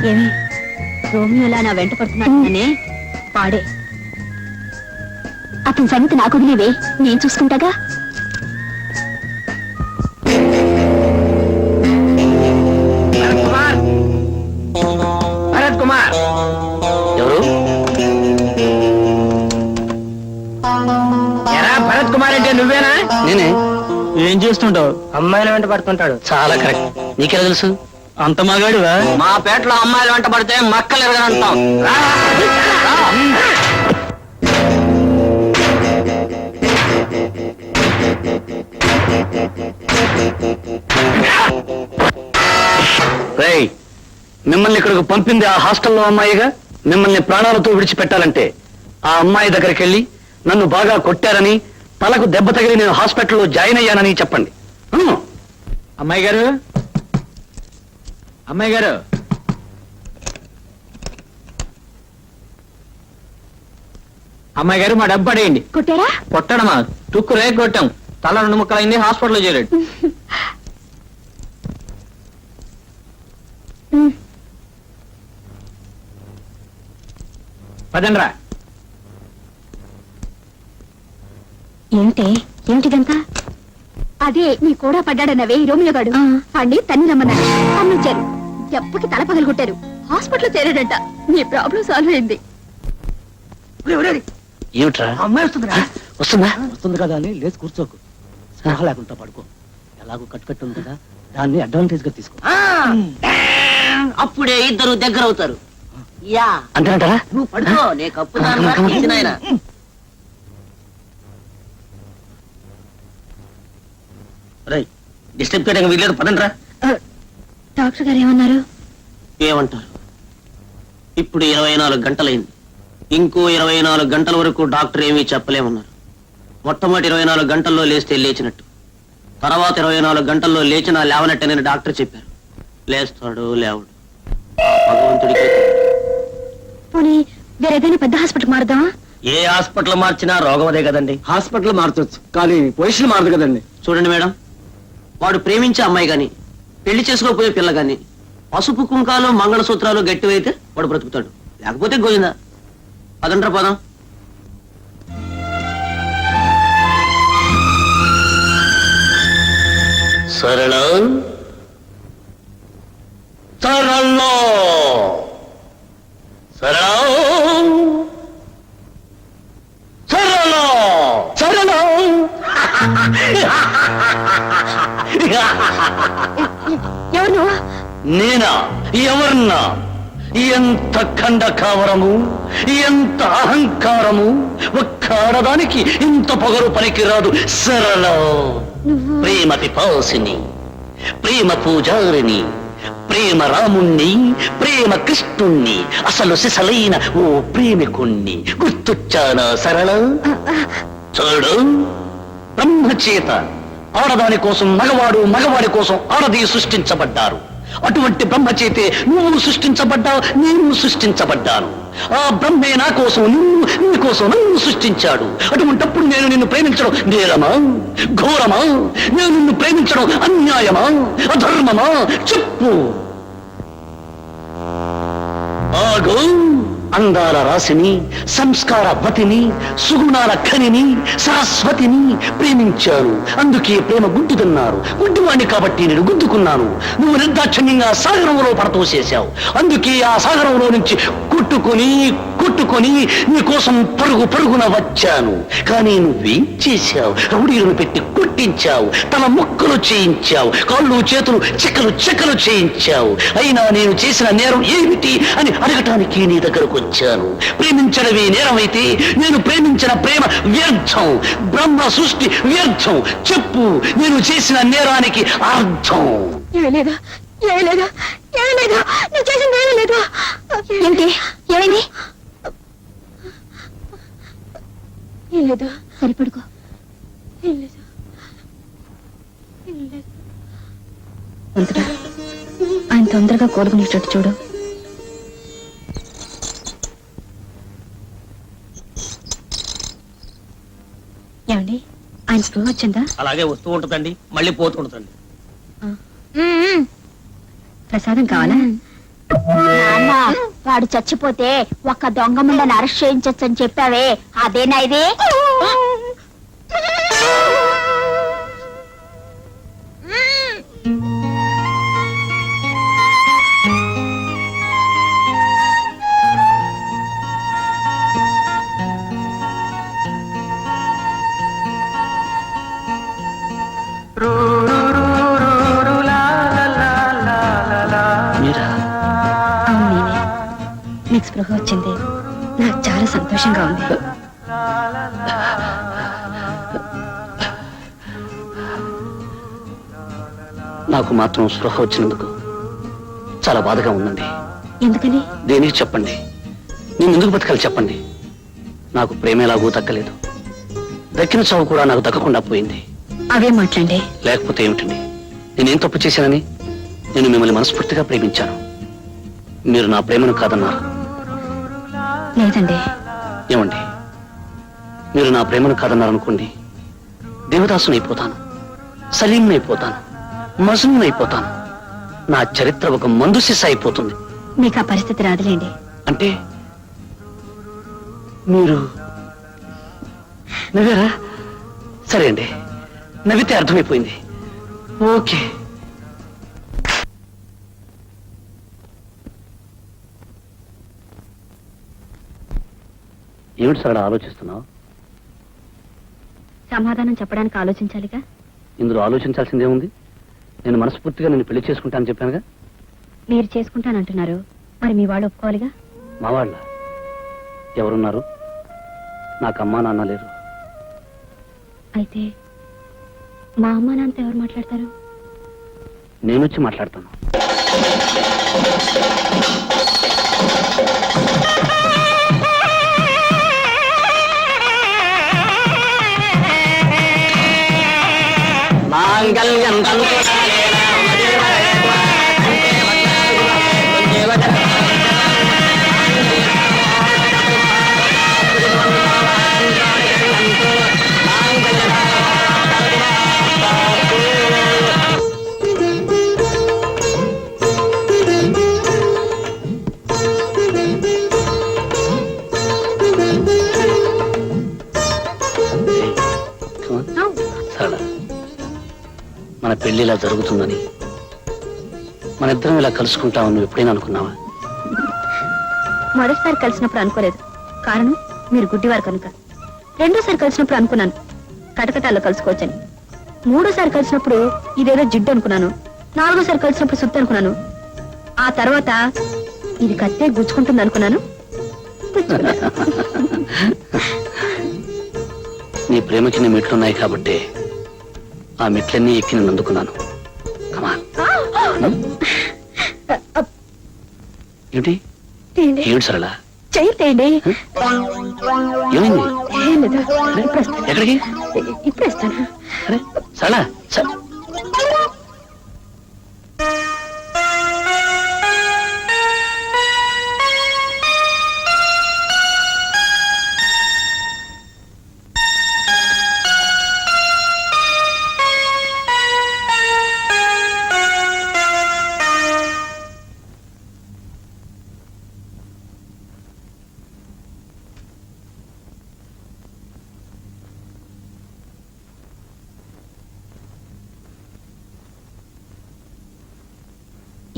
ఏమి రోమియోలా నా వెంట పడుతున్నానే వాడే. అతని సంగతి నాకు వదిలేవే, నేను చూసుకుంటాగా. భరత్ కుమార్ ఎవరు? ఎరా భరత్ కుమార్ అంటే నువ్వేనా? నేనే. ఏం చేస్తుంటావు? అమ్మాయిల వెంట పడుతుంటాడు. చాలా కరెక్ట్. నీకెలా తెలుసు? అంత మగాడివా? మా పేటలో అమ్మాయిల వెంట పడితే మక్కలు ఎరగనంటాం. రేయ్, మిమ్మల్ని ఇక్కడికి పంపింది ఆ హాస్టల్లో అమ్మాయిగా. మిమ్మల్ని ప్రాణాలతో విడిచిపెట్టాలంటే ఆ అమ్మాయి దగ్గరికి వెళ్ళి నన్ను బాగా కొట్టారని, తలకు దెబ్బ తగిలి నేను హాస్పిటల్లో జాయిన్ అయ్యానని చెప్పండి. అమ్మాయి గారు, అమ్మాయి గారు, అమ్మాయి గారు, మా డబ్బు పడేయండి. కొట్టారా? కొట్టడమా? తుక్కు రేగ కొట్టాం. తల 2 ముక్కలైంది, హాస్పిటల్లో చేరాడు. పదండ్రా. ఏమిటిదంతా? అదే నీ కూడా పడ్డాడన్నవే రోమియో గాడు. వాడిని తన్ని రమ్మన్నాడు, పంపించారు. ఎప్పటికి తల పగలు కొట్టారు. హాస్పిటల్లో చేరాడంట. నీ ప్రాబ్లం సాల్వ్ అయింది. ఏమిట్రా? అమ్మాయి వస్తుందిరా. వస్తుందా? వస్తుంది కదా అని లేచి కూర్చోకు. స్పృహ లేకుండా పడుకో. ఎలాగో కట్టు ఉంది కదా, దాన్ని అడ్వాంటేజ్ గా తీసుకో. అప్పుడే ఇద్దరు దగ్గర అవుతారు. యా అంతేనంటారా? నువ్వు పడుకో, నే కప్పు నాయన. డిస్టర్బ్ చేయడానికి వీల్లేదు, పదండ్రా. డాక్టర్ గారు ఏమన్నారు? ఏమంటారు? ఇప్పుడు 24 గంటలైంది. ఇంకో 24 గంటల వరకు డాక్టర్ ఏమీ చెప్పలేమన్నారు. మొట్టమొదటి 24 గంటల్లో లేస్తే లేచినట్టు, తర్వాత 24 గంటల్లో లేచినా లేవనట్టేనని డాక్టర్ చెప్పారు. లేస్తాడు లేవడు, భగవంతుడికి. పోనీ వేరేదైనా పెద్ద హాస్పిటల్ మారుదామా? ఏ హాస్పిటల్ మార్చినా రోగం అదే కదండి. హాస్పిటల్ మార్చొచ్చు, కానీ పొజిషన్ మారదు కదండి. చూడండి మేడం, వాడు ప్రేమించే అమ్మాయి గాని, పెళ్లి చేసుకోపోయే పిల్ల గాని పసుపు కుంకాలు మంగళసూత్రాలు గట్టివైతే వాడు బ్రతుకుతాడు, లేకపోతే గోయిందా. పదండ్రా పదం. సరళ సరళ సరళ సరళ సరళ. ఎవరు నువ్వు? నేనా? ఎవర్నా? ఎంత ఖండకావరము, ఎంత అహంకారము! ఒక్క ఆడదానికి ఇంత పొగరు పనికిరాదు. సరళ ప్రేమ పిపాసిని, ప్రేమ పూజారిని, ప్రేమ రాముణ్ణి, ప్రేమ కృష్ణుణ్ణి, అసలు సిసలైన ఓ ప్రేమికుణ్ణి. గుర్తొచ్చానా సరళ? చూడు, బ్రహ్మచేత ఆడదాని కోసం మగవాడు, మగవాడి కోసం ఆడది సృష్టించబడ్డారు. అటువంటి బ్రహ్మచేతే నువ్వు సృష్టించబడ్డావు, నేను సృష్టించబడ్డాను. ఆ బ్రహ్మే నా కోసం నువ్వు, నీ కోసం నన్ను సృష్టించాడు. అటువంటప్పుడు నేను నిన్ను ప్రేమించడం నేరమా, ఘోరమా? నేను నిన్ను ప్రేమించడం అన్యాయమా, అధర్మమా? చెప్పు. ఆగు. అందాల రాశిని, సంస్కార వతిని, సుగుణాల ఖనిని, సరస్వతిని ప్రేమించాను. అందుకే ప్రేమ గుడ్డుదన్నారు. గుడ్డివాణ్ణి కాబట్టి నేను గుద్దుకున్నాను. నువ్వు నిర్దాక్షిణ్యంగా సాగరంలో పడతోసేశావు. అందుకే ఆ సాగరంలో నుంచి కొట్టుకొని నీ కోసం పరుగున వచ్చాను. కానీ నువ్వేం చేశావు? రౌడీలను పెట్టి కొట్టించావు, తన ముక్కలు చేయించావు, కాళ్ళు చేతులు చెక్కలు చేయించావు. అయినా నేను చేసిన నేరం ఏమిటి అని అడగటానికి నీ దగ్గరకు వచ్చాను. ప్రేమించడమే నేరమైతే నేను ప్రేమించిన ప్రేమ వ్యర్థం, బ్రహ్మ సృష్టి వ్యర్థం. చెప్పు, నేను చేసిన నేరానికి అర్థం. ఏమీ లేదు. సరిపడుకో. ఆయన తొందరగా కోలుకునేటట్టు చూడు. ఏమండి, ఆయన స్పృహ వచ్చిందా? అలాగే వస్తూ ఉంటుందండి, మళ్ళీ పోతూ ఉంటుందండి. ప్రసాదం కావాలా? నాన్న వాడు చచ్చిపోతే ఒక్క దొంగ ముండని అరెస్ట్ చేయించొచ్చని చెప్పావే అదేనా ఇది మీరా మీకు స్పృహ వచ్చింది నాకు చాలా సంతోషంగా ఉంది నాకు మాత్రం స్పృహ వచ్చినందుకు చాలా బాధగా ఉందండి. ఎందుకని దేనికి చెప్పండి, నేను ఎందుకు బతకాలి చెప్పండి. నాకు ప్రేమ ఎలాగూ దక్కలేదు, దక్కిన చావు కూడా నాకు దక్కకుండా పోయింది. అవే మాట్లాడండి. లేకపోతే ఏమిటండి, నేనేం తప్పు చేశానని? నేను మిమ్మల్ని మనస్ఫూర్తిగా ప్రేమించాను, మీరు నా ప్రేమను కాదన్నారు. లేదండి. ఏమండి, మీరు నా ప్రేమను కాదన్నారనుకోండి, దేవదాసుని అయిపోతాను, సలీంని అయిపోతాను, మజ్నూన్ అయిపోతాను. నా చరిత్ర ఒక మందు సిస అయిపోతుంది. మీకు ఆ పరిస్థితి రాదులేండి. అంటే మీరు నవ్వారా? సరే అండి, నవ్వితే అర్థమైపోయింది. ఓకే. ఏమిటి సార్ ఆలోచిస్తున్నావు? సమాధానం చెప్పడానికి ఆలోచించాలిగా. ఇందులో ఆలోచించాల్సిందేముంది? నేను మనస్ఫూర్తిగా నిన్ను పెళ్లి చేసుకుంటానని చెప్పానుగా. మీరు చేసుకుంటానంటున్నారు, మరి మీ వాళ్ళు ఒప్పుకోవాలిగా. మా వాళ్ళ ఎవరున్నారు? నాకు అమ్మా నాన్న లేరు. అయితే మా అమ్మ నాన్నతో ఎవరు మాట్లాడతారు? నేనొచ్చి మాట్లాడతాను. మాంగళ్యం సరళ, మన పెళ్లి ఇలా జరుగుతుందని, మన ఇద్దరం ఇలా కలుసుకుంటామని నువ్వు ఎప్పుడైనా అనుకున్నావా? మొదటిసారి కలిసినప్పుడు అనుకోలేదు, కారణం మీరు గుడ్డివారు కనుక. రెండోసారి కలిసినప్పుడు అనుకున్నాను కటకటాల్లో కలుసుకోవచ్చని. మూడోసారి కలిసినప్పుడు ఇదేదో జిడ్డు అనుకున్నాను. నాలుగోసారి కలిసినప్పుడు సుత్తు అనుకున్నాను. ఆ తర్వాత ఇది కత్తే గుచ్చుకుంటుంది అనుకున్నాను. నీ ప్రేమకి నీ మెట్లున్నాయి కాబట్టి ఆ మెట్లన్నీ ఎక్కి నేను అందుకున్నాను. కమాన్. ఏంటి ఏమిటి సరళ? చెయ్యండి. ఏమైంది? ఏం లేదు. ఇప్పుడు వస్తాను. ఎక్కడికి? ఇప్పుడు వస్తాను. అరే సరళ,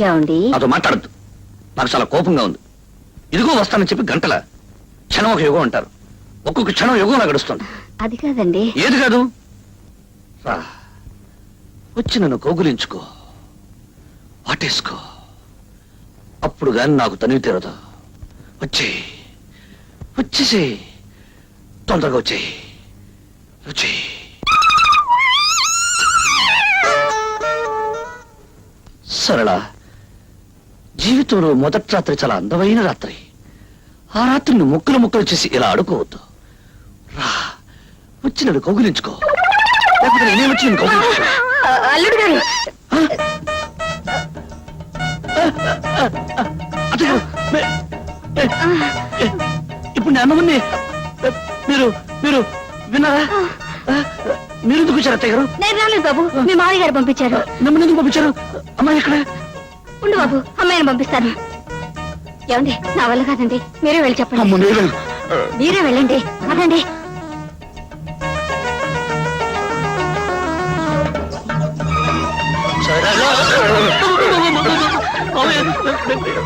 ఏమండి? నాతో మాట్లాడద్దు, నాకు చాలా కోపంగా ఉంది. ఇదిగో వస్తానని చెప్పి గంటల క్షణం ఒక యుగం అంటారు. ఒక్కొక్క క్షణం యుగంలా గడుస్తుంది. అది కాదండి. ఏది కాదు? రా, వచ్చి నన్ను కౌగులించుకో, వాటేసుకో. అప్పుడు గాని నాకు తనివి తీరదు. వచ్చేసి తొందరగా వచ్చేయి. సరళ, జీవితంలో మొదటి రాత్రి చాలా అందమైన రాత్రి. ఆ రాత్రిని ముక్కలు చేసి ఇలా అడుకోవద్దు. రా, వచ్చి నన్ను కౌగిలించుకో, లేకపోతే నేనే వచ్చి నేను కౌగిలించుకో. అల్లుడు గారు, అదిగో, ఇప్పుడు నేను అన్నమని మీరు విన్నారా? మీరు ఎందుకు వచ్చారు అత్తయ్య గారు? నేను రాలేదు బాబు, మీ మామయ్య గారు పంపించారు. నమ్మని ఎందుకు పంపించారు? అమ్మాయి ఎక్కడ? ఉండు బాబు, అమ్మాయిని పంపిస్తాను. ఏమండి నా వల్ల కాదండి మీరే వెళ్ళి చెప్పండి అమ్మ నేను మీరే వెళ్ళండి అదండి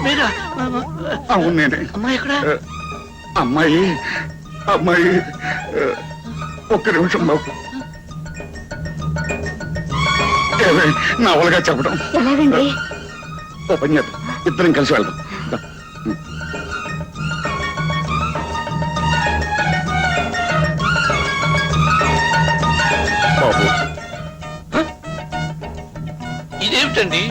మీరా అవును నేనే అమ్మాయి ఎక్కడ అమ్మాయి అమ్మాయి ఒక్క నిమిషం బాబు ఏమే, నా వల్లగా చెప్పడం ఎలాగండి ఓ పని చేద్దాం ఇద్దరం కలిసి వెళ్దాం దా. బాబు ఇదేమిటండి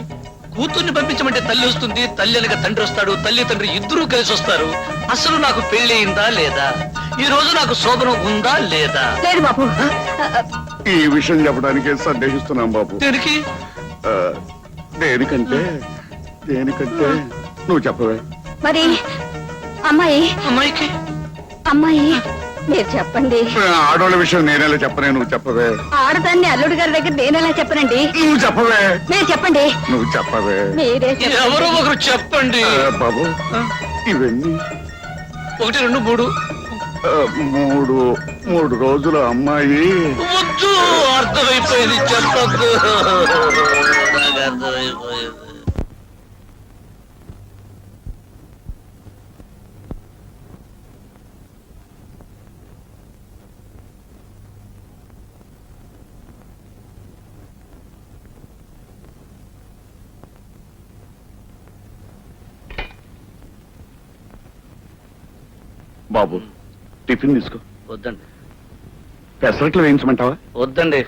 కూతుర్ని పంపించమంటే తల్లి వస్తుంది, తల్లి అనక తండ్రి వస్తాడు, తల్లి తండ్రి ఇద్దరూ కలిసి వస్తారు. అసలు నాకు పెళ్లి అయిందా లేదా, ఈ రోజు నాకు శోభనం ఉందా లేదా? లేదు బాబు ఈ విషయం చెప్పడానికే సందేహిస్తున్నాం బాబు దేనికి? ఆ, దేనికంటే దేనికంటే నువ్వు చెప్పవే మరి అమ్మాయి అమ్మాయికి అమ్మాయి మీరు చెప్పండి ఆడవాళ్ళ విషయం నేనేలా చెప్పనే నువ్వు చెప్పవే ఆడదాన్ని అల్లుడు గారి దగ్గర నేనెలా చెప్పనండి నువ్వు చెప్పవే మీరు చెప్పండి నువ్వు చెప్పవే మీరే ఎవరో ఒకరు చెప్పండి. ఆ, బాబు ఇవన్నీ 1, 2, 3 మూడు మూడు రోజుల అమ్మాయి వద్దు, అర్థమైపోయింది, చెప్పద్దు. నాకు అర్థమైపోయింది. బాబు టిఫిన్ తీసుకో వద్దండి పెసరట్లు వేయించమంటావా వద్దండి,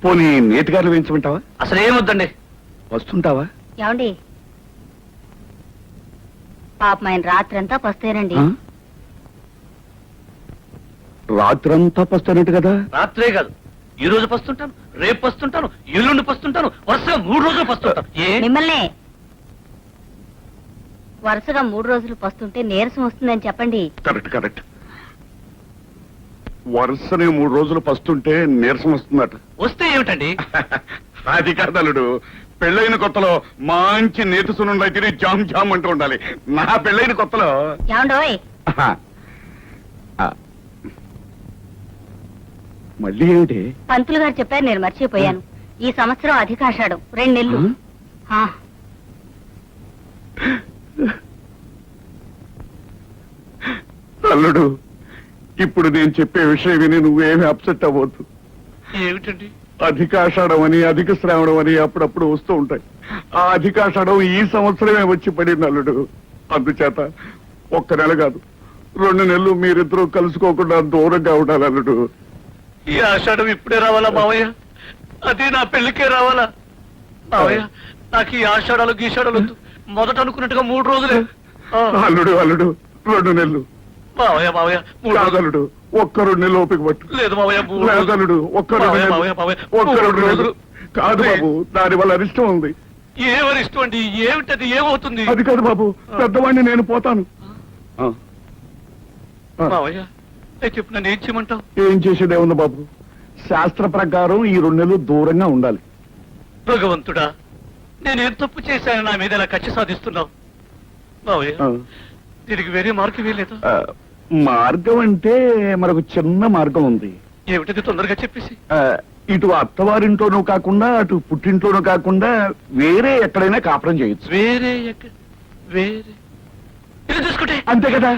పోనీ నేతిగారులు వేయించమంటావా అసలు ఏం వద్దండి. వస్తుంటావా ఏమండి పాపం ఆయన రాత్రంతా పస్తేనండి ఆ? రాత్రంతా పస్తానంట కదా రాత్రే కాదు, ఈ రోజు పస్తుంటాను, రేపు పస్తుంటాను, ఎల్లుండి పస్తుంటాను, వరుసగా 3 రోజులు పస్తుంటాను. ఏ మిమ్మల్నే వరుసగా 3 రోజులు పస్తుంటే నీరసం వస్తుందని చెప్పండి కరెక్ట్ కరెక్ట్ వరుసనే 3 రోజులు పస్తుంటే నీరసం వస్తుందట వస్తే ఏమిటండి? అది కాదలుడు పెళ్ళైన కొత్తలో మంచి నేతి సున్నుండలు తిని జామ్ జామ్ అంటూ ఉండాలి. నా పెళ్ళైన కొత్తలో ఏమండోయ్ ఆ. మళ్ళీ ఏమిటి పంతులు గారు చెప్పారు నేను మర్చిపోయాను ఈ సంవత్సరం అధికాషాఢం 2 నెలలు ఆ, అల్లుడు ఇప్పుడు నేను చెప్పే విషయం విని నువ్వేమి అప్సెట్ అవ్వద్దు. ఏమిటండి? అధికాషాఢం అని అధిక శ్రావణం అని అప్పుడప్పుడు వస్తూ ఉంటాయి. ఆ అధికాషాఢం ఈ సంవత్సరమే వచ్చి పడింది అల్లుడు. అందుచేత 1 నెల కాదు 2 నెలలు మీరిద్దరూ కలుసుకోకుండా దూరంగా ఉండాలి అల్లుడు. ఈ ఆషాఢం ఇప్పుడే రావాలా మావయ్య? అది నా పెళ్లికే రావాలా మావయ్య? నాకు ఈ ఆషాఢాలు గీషాఢాలు వద్దు. మొదట అనుకున్నట్టుగా 3 రోజులే. ఆ, అల్లుడు అల్లుడు 2 నెలలు మావయ్య మావయ్య 3 రోజులు. కాదలుడు 1-2 నెలలు ఓపిక పట్టు. లేదు మావయ్య 3 రోజులు. లేదలుడు 1-2 మావయ్య, నెలలు. మావయ్య, మావయ్య, 1-2 3 నెలలు రోజులు. కాదు బాబు, దాని వల్ల అరిష్టం ఉంది. ఏమని ఇష్టం అండి? ఏమిటది? ఏమవుతుంది? అది కాదు బాబు, పెద్దవాడిని నేను పోతాను. ఆ. ఆ. మావయ్య అయితే చెప్పు, నన్ను ఏం చేయమంటావు? ఏం చేసేదే ఉంది బాబు, శాస్త్ర ప్రకారం ఈ 2 నెలలు దూరంగా ఉండాలి. భగవంతుడా, నేనేం తప్పు చేశాను నా మీద ఇలా కక్ష సాధిస్తున్నావు? మావయ్య ఆ. దీనికి వేరే మార్గం వేయలేదా? ఆ, మార్గం అంటే మరొక చిన్న మార్గం ఉంది. ఏమిటది? తొందరగా చెప్పేసి. ఆ, ఇటు అత్తవారింట్లోనూ కాకుండా అటు పుట్టింట్లోనూ కాకుండా వేరే ఎక్కడైనా కాపురం చేయొచ్చు. వేరే ఎక్క- వేరే ఇది చూసుకుంటే అంతే కదా.